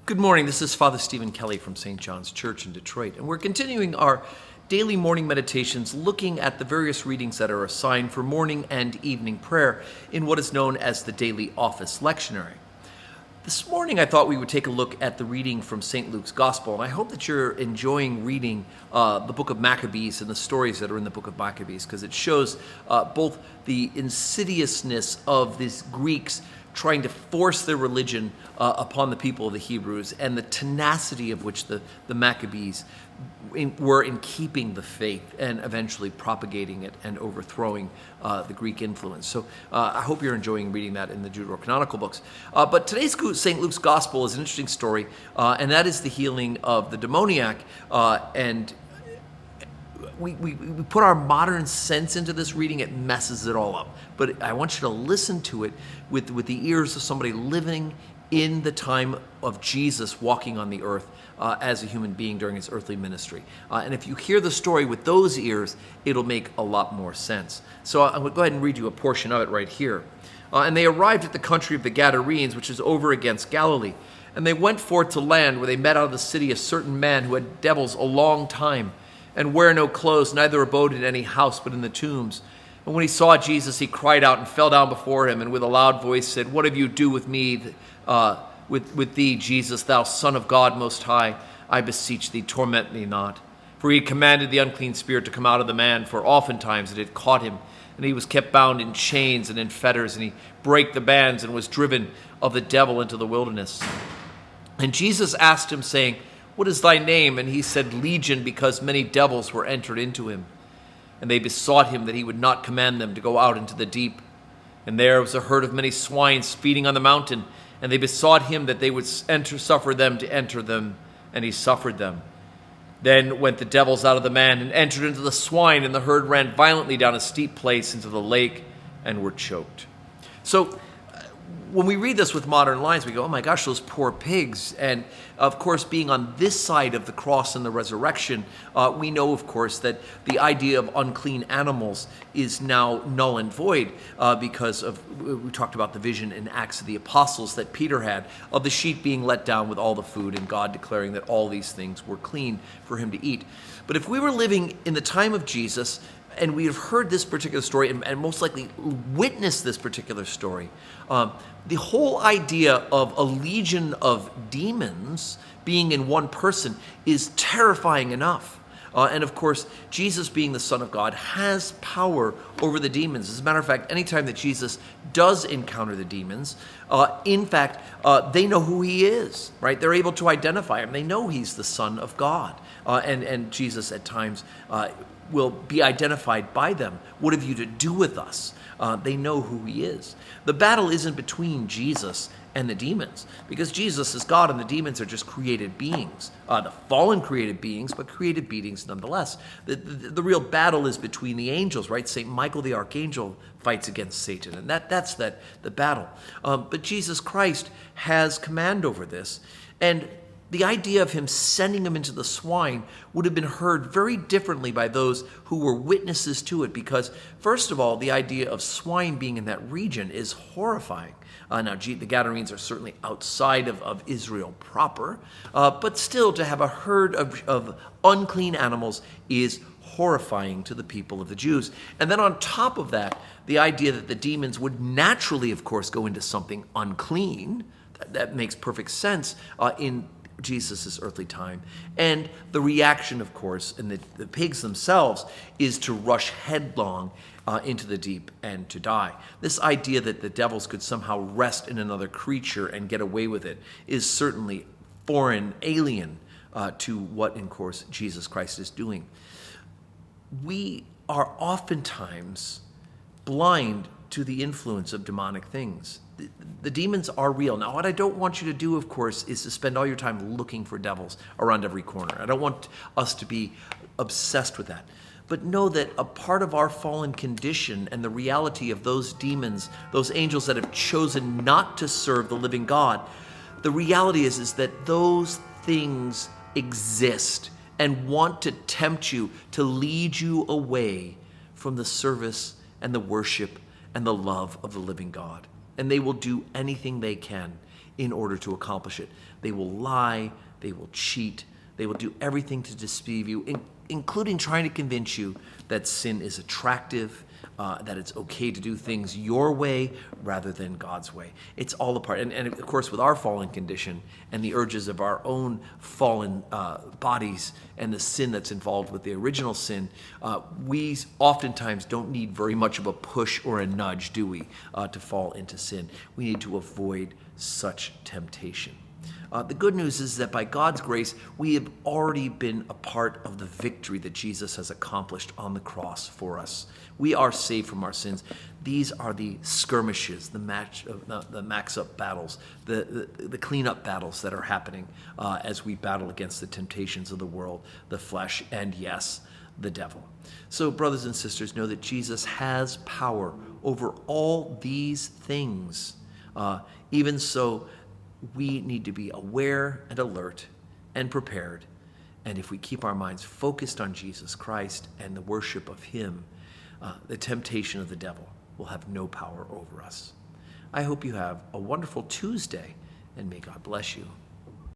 Good morning. This is Father Stephen Kelly from St. John's Church in Detroit, and we're continuing our daily morning meditations looking at the various readings that are assigned for morning and evening prayer in what is known as the Daily Office Lectionary. This morning I thought we would take a look at the reading from St. Luke's Gospel, and I hope that you're enjoying reading the book of Maccabees and the stories that are in the book of Maccabees, because it shows both the insidiousness of these Greeks trying to force their religion upon the people of the Hebrews, and the tenacity of which the Maccabees were in keeping the faith and eventually propagating it and overthrowing the Greek influence. So I hope you're enjoying reading that in the Deuterocanonical books. But today's St. Luke's Gospel is an interesting story, and that is the healing of the demoniac. And we put our modern sense into this reading, it messes it all up. But I want you to listen to it with the ears of somebody living in the time of Jesus walking on the earth as a human being during his earthly ministry. And if you hear the story with those ears, it'll make a lot more sense. So I'm going to go ahead and read you a portion of it right here. And they arrived at the country of the Gadarenes, which is over against Galilee. And they went forth to land, where they met out of the city a certain man who had devils a long time, and wear no clothes, neither abode in any house, but in the tombs. And when he saw Jesus, he cried out and fell down before him, and with a loud voice said, "What have you to do with me, with thee, Jesus, thou Son of God Most High? I beseech thee, torment me not." For he had commanded the unclean spirit to come out of the man, for oftentimes it had caught him. And he was kept bound in chains and in fetters, and he brake the bands and was driven of the devil into the wilderness. And Jesus asked him, saying, "What is thy name?" And he said, "Legion," because many devils were entered into him. And they besought him that he would not command them to go out into the deep. And there was a herd of many swine feeding on the mountain. And they besought him that they would suffer them to enter them. And he suffered them. Then went the devils out of the man and entered into the swine. And the herd ran violently down a steep place into the lake and were choked. So when we read this with modern lines, we go, oh my gosh, those poor pigs. And of course, being on this side of the cross and the resurrection, we know, of course, that the idea of unclean animals is now null and void because we talked about the vision in Acts of the Apostles that Peter had of the sheep being let down with all the food and God declaring that all these things were clean for him to eat. But if we were living in the time of Jesus, and we have heard this particular story and most likely witnessed this particular story, the whole idea of a legion of demons being in one person is terrifying enough. And of course, Jesus being the Son of God has power over the demons. As a matter of fact, anytime that Jesus does encounter the demons, in fact, they know who he is, right? They're able to identify him. They know he's the Son of God. And Jesus at times will be identified by them. What have you to do with us? They know who he is. The battle isn't between Jesus and the demons, because Jesus is God and the demons are just created beings, the fallen created beings, but created beings nonetheless. The real battle is between the angels, right? St. Michael the archangel fights against Satan, and that's the battle. But Jesus Christ has command over this, and the idea of him sending them into the swine would have been heard very differently by those who were witnesses to it, because, first of all, the idea of swine being in that region is horrifying. Now, the Gadarenes are certainly outside of Israel proper, but still to have a herd of unclean animals is horrifying to the people of the Jews. And then on top of that, the idea that the demons would naturally, of course, go into something unclean, that makes perfect sense in Jesus' earthly time. And the reaction, of course, in the pigs themselves is to rush headlong into the deep and to die. This idea that the devils could somehow rest in another creature and get away with it is certainly foreign, alien to what, in course, Jesus Christ is doing. We are oftentimes blind to the influence of demonic things. The demons are real. Now, what I don't want you to do, of course, is to spend all your time looking for devils around every corner. I don't want us to be obsessed with that. But know that a part of our fallen condition and the reality of those demons, those angels that have chosen not to serve the living God, the reality is that those things exist and want to tempt you, to lead you away from the service and the worship and the love of the living God. And they will do anything they can. in order to accomplish it. They will lie, they will cheat, they will do everything to deceive you, including trying to convince you that sin is attractive, that it's okay to do things your way rather than God's way. It's all a part. And of course, with our fallen condition and the urges of our own fallen bodies and the sin that's involved with the original sin, we oftentimes don't need very much of a push or a nudge, do we, to fall into sin. We need to avoid such temptation. The good news is that by God's grace, we have already been a part of the victory that Jesus has accomplished on the cross for us. We are saved from our sins. These are the skirmishes, the max-up battles, the clean-up battles that are happening as we battle against the temptations of the world, the flesh, and yes, the devil. So, brothers and sisters, know that Jesus has power over all these things. Even so, we need to be aware and alert and prepared. And if we keep our minds focused on Jesus Christ and the worship of him, the temptation of the devil will have no power over us. I hope you have a wonderful Tuesday, and may God bless you.